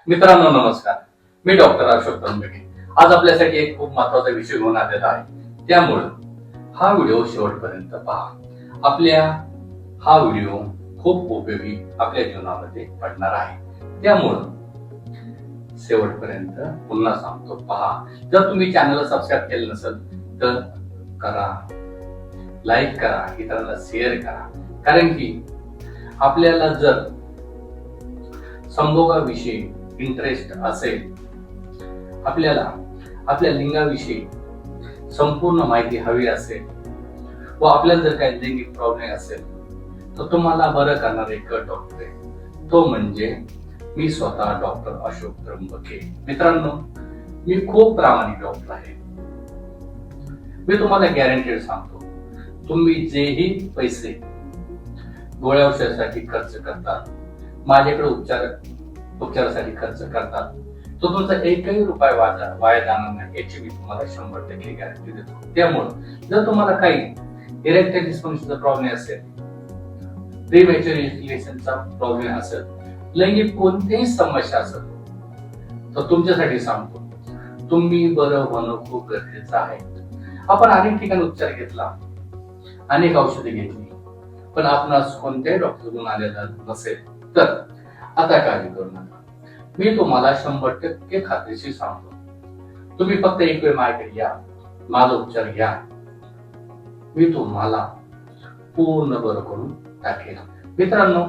मित्रांनो नमस्कार. मी डॉक्टर अशोक तंबेके. आज आपल्यासाठी एक खूप महत्वाचा विषय घेऊन आलेला आहे. त्यामुळे हा व्हिडिओ शेवटपर्यंत पहा. आपल्या हा व्हिडिओ खूप उपयोगी आपल्या जीवनामध्ये पडणार आहे. त्यामुळे शेवटपर्यंत पुन्हा सांगतो पहा. जर तुम्ही चॅनलला सबस्क्राईब केलं नसेल तर करा, लाईक करा, इतरांना शेअर करा. कारण की आपल्याला जर संभोगाविषयी इंटरेस्ट असेल, आपल्याला आपल्या लिंगाविषयी संपूर्ण माहिती हवी असेल व आपल्याला जर काही लैंगिक प्रॉब्लेम असेल तर तुम्हाला बरं करणारे एक डॉक्टर आहे. तो म्हणजे मी स्वतः डॉक्टर अशोक त्र्यंबके. मित्रांनो, मी खूप प्रामाणिक डॉक्टर आहे. मी तुम्हाला गॅरंटेड सांगतो, तुम्ही जेही पैसे गोळ्या औषधासाठी खर्च करतात, माझ्याकडे उपचारासाठी खर्च करतात, तो तुमचा एकही रुपया वाया जाणार नाही याची मी तुम्हाला 100% गॅरंटी देतो. त्यामुळे जर तुम्हाला काही इरेक्टाईल डिस्फंक्शनचा प्रॉब्लेम असेल, प्रीमॅच्युअर इजॅक्युलेशनचा प्रॉब्लेम असेल, लैंगिक कोणतीही समस्या असेल, तर तुमच्यासाठी सांगतो, तुम्ही बरं होणं खूप गरजेचं आहे. आपण अनेक ठिकाणी उपचार घेतला, अनेक औषधे घेतली, पण आपणास कोणत्याही डॉक्टरकडून आलेला नसेल तर आता काळजी करू नका. मी तुम्हाला 100% खात्रीशीर सांगतो, तुम्ही फक्त एक वेळ माझ्याकडे या, माझा उपचार घ्या, मी तुम्हाला पूर्ण बरं करून टाकेल. मित्रांनो,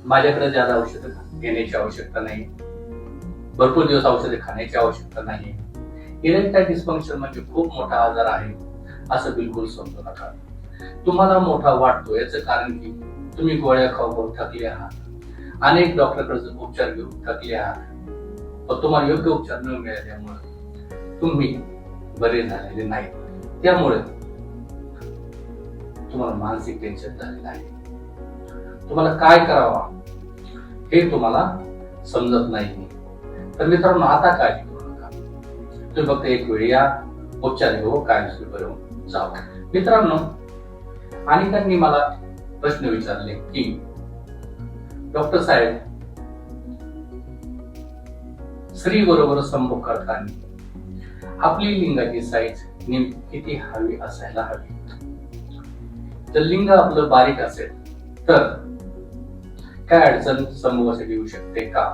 माझ्याकडे ज्यादा औषधं घेण्याची आवश्यकता नाही, भरपूर दिवस औषधे खाण्याची आवश्यकता नाही. इरेक्टाईल डिस्फंक्शन म्हणजे खूप मोठा आजार आहे असं बिलकुल समजू नका. तुम्हाला मोठा वाटतो याचं कारण की तुम्ही गोळ्या खाऊन थकले आहात, अनेक डॉक्टरकडे उपचार घेऊन थकले आहात, पण तुम्हाला योग्य उपचार न मिळाल्यामुळे तुम्ही बरे झालेले नाही. त्यामुळे तुम्हाला मानसिक टेन्शन झालेलं आहे. तुम्हाला काय करावं हे तुम्हाला समजत नाही. तर मित्रांनो, आता काळजी करू नका. तुम्ही फक्त एक वेळ या, उपचार घेऊ, कायमस्वरूपी बरे होऊन जावं. मित्रांनो, अनेकांनी मला प्रश्न विचारले की डॉक्टर साहेब, स्त्री बरोबर संभोग करताना आपली लिंगाची साईज नेमकी किती हवी असायला हवी? जर लिंग आपलं बारीक असेल तर काय अडचण संभोगासाठी येऊ शकते का?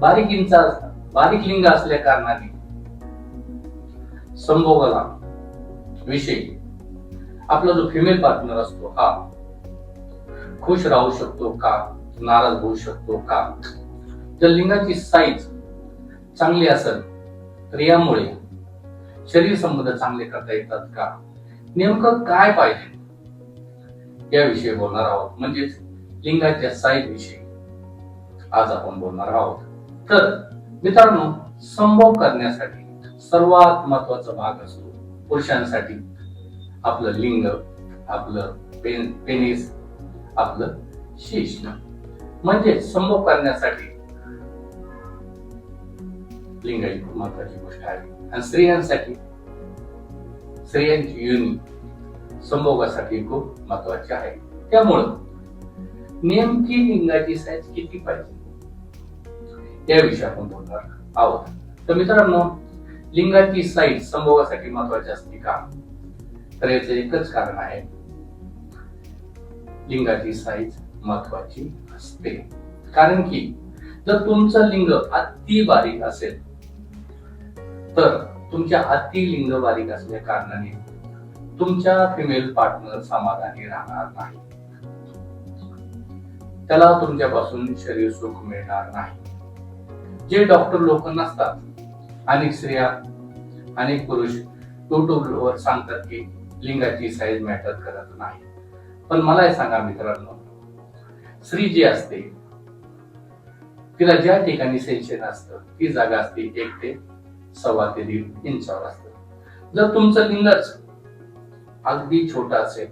बारीक लिंग असल्या कारणाने संभोगाला विषयी आपला जो फिमेल पार्टनर असतो हा खुश राहू शकतो का, नाराज होऊ शकतो का? जर लिंगाची साईज चांगली असेल तर यामुळे शरीर संबंध चांगले करता येतात का? नेमकं काय पाहिजे याविषयी बोलणार आहोत. म्हणजेच लिंगाच्या साईज विषयी आज आपण बोलणार आहोत. तर मित्रांनो, संभोग करण्यासाठी सर्वात महत्वाचा भाग असतो पुरुषांसाठी आपलं लिंग, आपलं पेनिस, आपलं शीश. म्हणजे संभोग करण्यासाठी लिंग ही खूप महत्वाची गोष्ट आहे. आणि स्त्रियांची योनी संभोगासाठी खूप महत्वाची आहे. त्यामुळं नेमकी लिंगाची साईज किती पाहिजे याविषयी आपण बोलणार आहोत. तर मित्रांनो, लिंगाची साईज संभोगासाठी महत्वाची असते का? तर याचं एकच कारण आहे, लिंगाची साईज महत्वाची असते. कारण की जर तुमचं लिंग अति बारीक असेल तर तुमच्या अति लिंग बारीक असल्या कारणाने तुमच्या फिमेल पार्टनर समाधानी राहणार नाही, त्याला तुमच्यापासून शरीर सुख मिळणार नाही. जे डॉक्टर लोक नसतात, अनेक स्त्रिया, अनेक पुरुष युट्यूबवर सांगतात की लिंगाची साईज मॅटर करत नाही. पण मला हे सांगा मित्रांनो, स्त्री जी असते तिला ज्या ठिकाणी सेन्शन असतं ती जागा असते 1 ते 1.25 ते 1.5 इंचावर असतं. जर तुमचं लिंगच अगदी छोटा असेल,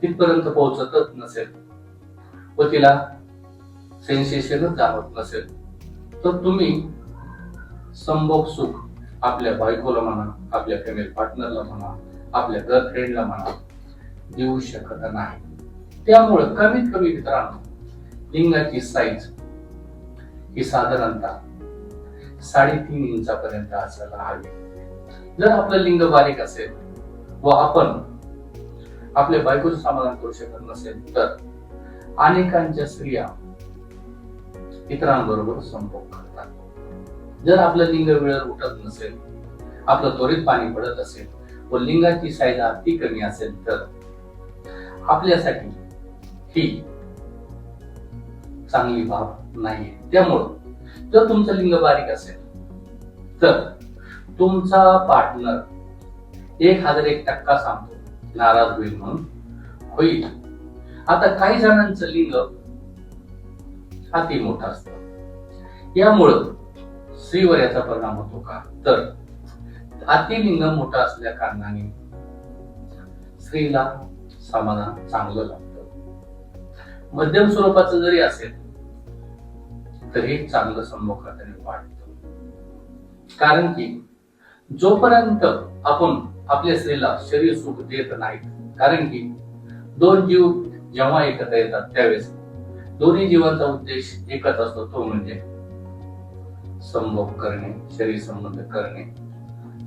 तिथपर्यंत पोहोचतच नसेल व तिला सेन्सेशनच जाणवत नसेल तर तुम्ही संभोग सुख आपल्या बायकोला म्हणा, आपल्या फिमेल पार्टनरला म्हणा, आपल्या गर्लफ्रेंडला म्हणा देऊ शकत नाही. त्यामुळे कमीत कमी मित्रांनो, लिंगाची साईज ही साधारणतः 3.5 इंचापर्यंत असायला हवी. जर आपलं लिंग बारीक असेल व आपण आपल्या बायकोचं समाधान करू शकत नसेल तर अनेकांच्या स्त्रिया इतरांबरोबर संभोग करतात. जर आपलं लिंग वेळेवर उठत नसेल, आपलं त्वरित पाणी पडत असेल व लिंगाची साईज अति कमी असेल तर आपल्यासाठी ही चांगली बाब नाही. त्यामुळं जर तुमचं लिंग बारीक असेल तर तुमचा पार्टनर 1001% सांगतो नाराज होईल म्हणून होईल. आता काही जणांचं लिंग अति मोठं असतं, यामुळं स्त्रीवर याचा परिणाम होतो का? तर अति लिंग मोठं असल्या कारणाने स्त्रीला समाधान चांगलं लागतं. मध्यम स्वरूपाचं जरी असेल तरी चांगलं संभोग करताना वाटतं. कारण की जोपर्यंत आपण आपल्या स्त्रीला शरीर सुख देत नाहीत, कारण की दोन जीव जेव्हा एकत्र येतात त्यावेळेस दोन्ही जीवांचा उद्देश एकच असतो, तो म्हणजे संभोग करणे, शरीर संबंध करणे,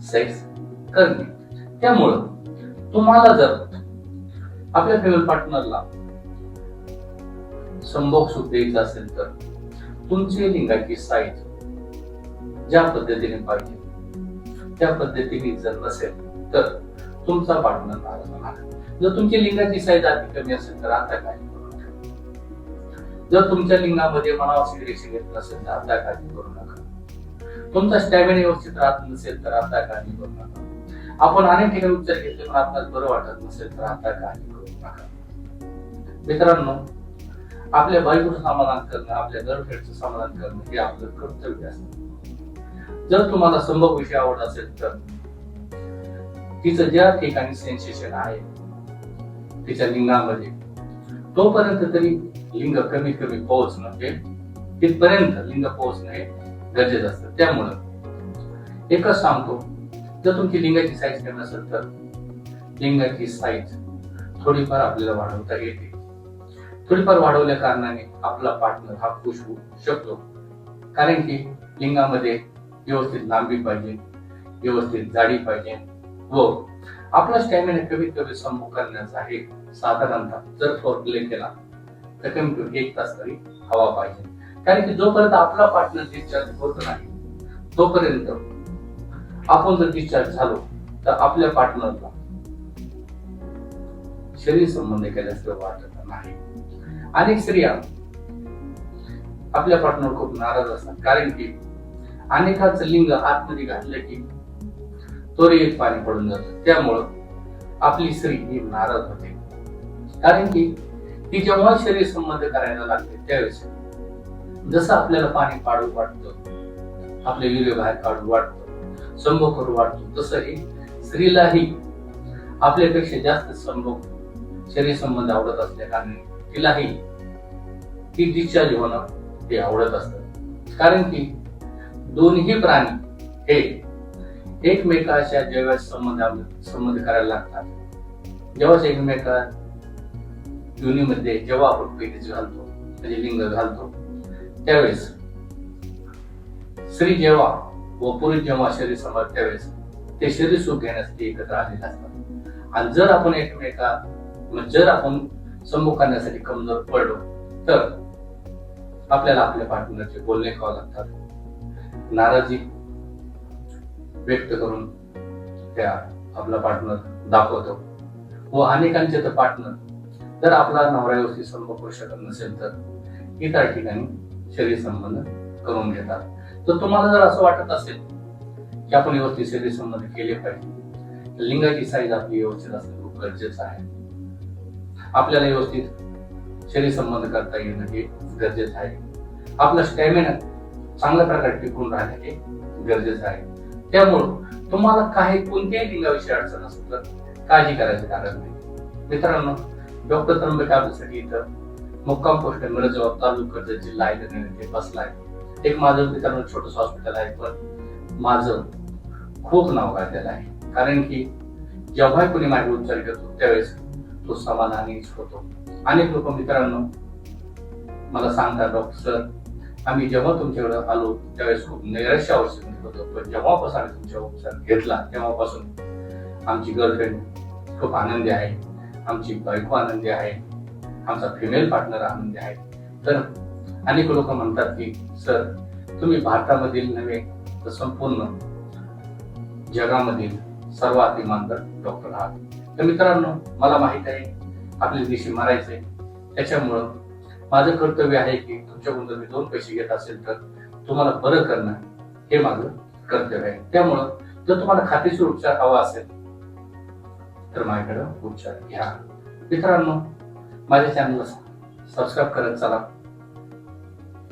सेक्स करणे. त्यामुळं तुम्हाला जर आपल्या फेवरेट पार्टनरला संभोग सुख द्यायचा असेल तर तुमची लिंगाची साईज ज्या पद्धतीने पाहिजे त्या पद्धतीने जर नसेल तर तुमचा पार्टनर नाराज होणार. जर तुमची लिंगाची साईज अति कमी असेल तर आता काय करू नका. जर तुमच्या लिंगामध्ये मनावशी रेषे घेत नसेल तर आता काळजी करू नका. तुमचा स्टॅमिना व्यवस्थित राहत नसेल तर आता काळजी करू नका. आपण अनेक ठिकाणी उपचार घेतले पण आपल्याला बरं वाटत नसेल तर आता काळजी करू नका. मित्रांनो, आपल्या बायकोचं समाधान करणं, आपल्या गर्लफ्रेंडचं समाधान करणं हे आपलं कर्तव्य असतं. जर तुम्हाला संभोग विषय आवड असेल तर तिचं ज्या ठिकाणी सेन्सेशन आहे तिच्या लिंगामध्ये तोपर्यंत तरी लिंग कमीत कमी पोहोचणं, म्हणजे तिथपर्यंत लिंग पोहोचणं हे गरजेचं असतं. त्यामुळं एकच सांगतो, जर तुमची लिंगाची साईज कमी असेल तर लिंगाची साईज थोडीफार आपल्याला वाढवता येते. थोडीफार वाढवल्या कारणाने आपला पार्टनर हा खुश होऊ शकतो. कारण की लिंगामध्ये व्यवस्थित लांबी पाहिजे, व्यवस्थित जाडी पाहिजे व आपला स्टॅमिना कमीत कमी संभोग करण्याचा आहे. साधारणतः जर फोर प्ले केला तर कमीत कमी 1 तास तरी हवा पाहिजे. कारण की जोपर्यंत आपला पार्टनर डिस्चार्ज होत नाही तोपर्यंत आपण जर डिस्चार्ज झालो तर आपल्या पार्टनरला शरीर संबंध केल्याचं वाटत नाही. अनेक स्त्रिया आपल्या पार्टनर खूप नाराज असतात, कारण की अनेकांचं लिंग आतमध्ये घातलं की त्वरित पाणी पडून जातं. त्यामुळं आपली स्त्री ही नाराज होते. कारण की ती जेव्हा शरीर संबंध करायला लागते त्यावेळेस जसं आपल्याला पाणी काढू वाटतं, आपले वीर्य बाहेर काढू वाटतं, संभोग करू वाटतो, तसंही स्त्रीलाही आपल्यापेक्षा जास्त संभोग शरीर संबंध आवडत असल्या कारणाने तिलाही ती डिस्चार्ज होणं हे आवडत असतं. कारण की दोन्ही प्राणी हे एकमेकाच्या जेव्हा संबंध करायला लागतात, जेव्हा एकमेका योनीमध्ये जेव्हा आपण पेटीस घालतो म्हणजे लिंग घालतो त्यावेळेस स्त्री जेव्हा व पुरुष जेव्हा शरीर संबंध त्यावेळेस ते शरीर सुख घेण्यासाठी एकत्र आलेले असतात. आणि जर आपण जर आपण संभोग करण्यासाठी कमजोर पडलो तर आपल्याला आपल्या पार्टनरचे बोलणे खावं लागतात, नाराजी व्यक्त करून त्या आपला पार्टनर दाखवतो. व अनेकांचे तर पार्टनर जर आपला नवरा व्यवस्थित संभोग करू शकत नसेल तर इतर ठिकाणी शरीर संबंध करून घेतात. तर तुम्हाला जर असं वाटत असेल की आपण व्यवस्थित शरीर संबंध केले पाहिजे, लिंगाची साईज आपली व्यवस्थित असणं खूप गरजेचं आहे. आपल्याला व्यवस्थित शरीर संबंध करता येणं हे गरजेचं आहे. आपला स्टॅमिना चांगल्या प्रकारे टिकून राहणं हे गरजेचं आहे. त्यामुळं तुम्हाला कोणत्याही लिंगाविषयी अडचण असेल तर काळजी करायचं कारण नाही. मित्रांनो, डॉक्टर त्र्यंबक आपल्यासाठी इथं मुक्काम पोस्ट मिरजगाव तालुका कर्जत जिल्हा आहे बसलाय. एक माझं मित्रांनो छोटस हॉस्पिटल आहे, पण माझं खूप नाव गाजलेलं आहे. कारण की जेव्हा कोणी माझे उपचार करतो त्यावेळेस तो समाधानीच होतो. अनेक लोक मित्रांनो मला सांगतात, डॉक्टर सर आम्ही जेव्हा तुमच्याकडे आलो त्यावेळेस खूप नैराश्य अवस्थेमध्ये होतो, पण जेव्हापासून आम्ही तुमच्या उपचार घेतला तेव्हापासून आमची गर्लफ्रेंड खूप आनंदी आहे, आमची बायको आनंदी आहे, आमचा फिमेल पार्टनर आनंदी आहे. तर अनेक लोक म्हणतात की सर तुम्ही भारतामधील नव्हे तर संपूर्ण जगामधील सर्वात इमानदार डॉक्टर आहात. तर मित्रांनो, मला माहित आहे आपल्या दिवशी मारायचंय, त्याच्यामुळं माझं कर्तव्य आहे की तुमच्याकडून जर मी 2 पैसे घेत असेल तर तुम्हाला बरं करणं हे माझं कर्तव्य आहे. त्यामुळं जर तुम्हाला खात्रीशीर उपचार हवा असेल तर माझ्याकडे उपचार घ्या. मित्रांनो, माझ्या चॅनलला सबस्क्राईब करत चला,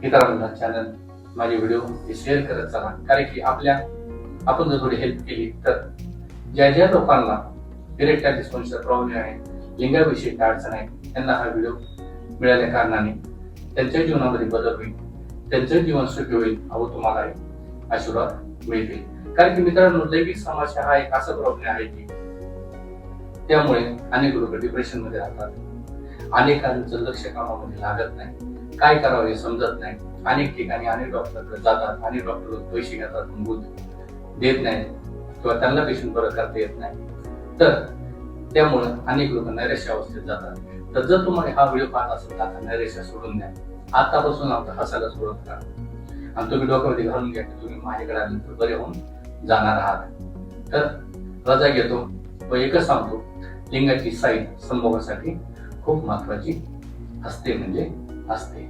इतरांना चॅनल माझे व्हिडिओ शेअर करत चला, कारण की आपण जर थोडी हेल्प केली तर ज्या लोकांना इरेक्टाईल डिस्फंक्शन प्रॉब्लेम आहे, लिंगाविषयी अडचण आहे, त्यांना हा व्हिडिओ मिळाल्या कारणाने त्यांच्या जीवनामध्ये बदल होईल, त्यांचं जीवन सुखी होईल, अहो तुम्हाला आशीर्वाद मिळतील. कारण की मित्रांनो, लैंगिक समस्या हा एक असा प्रॉब्लेम आहे की त्यामुळे अनेक लोक डिप्रेशन मध्ये राहतात, अनेकांचं लक्ष कामामध्ये लागत नाही, काय करावं हे समजत नाही. अनेक ठिकाणी अनेक डॉक्टरकडे जातात, अनेक डॉक्टर पैसे घेतात, देत नाही किंवा त्यांना पेशंट बरं करता येत नाही. तर त्यामुळे अनेक लोक नैराश्य अवस्थेत जातात. तर जर तुम्हाला हा व्हिडिओ पाहत असेल तर आता नैराश्य सोडून द्या, आतापासून आता हसायला सुरुवात करा आणि तुम्ही डोक्यामध्ये घालून घ्या की तुम्ही माझ्याकडे आल्यानंतर बरे होऊन जाणार आहात. तर रजा घेतो व एकच सांगतो, लिंगाची साईड संभोगासाठी खूप महत्वाची असते म्हणजे असते.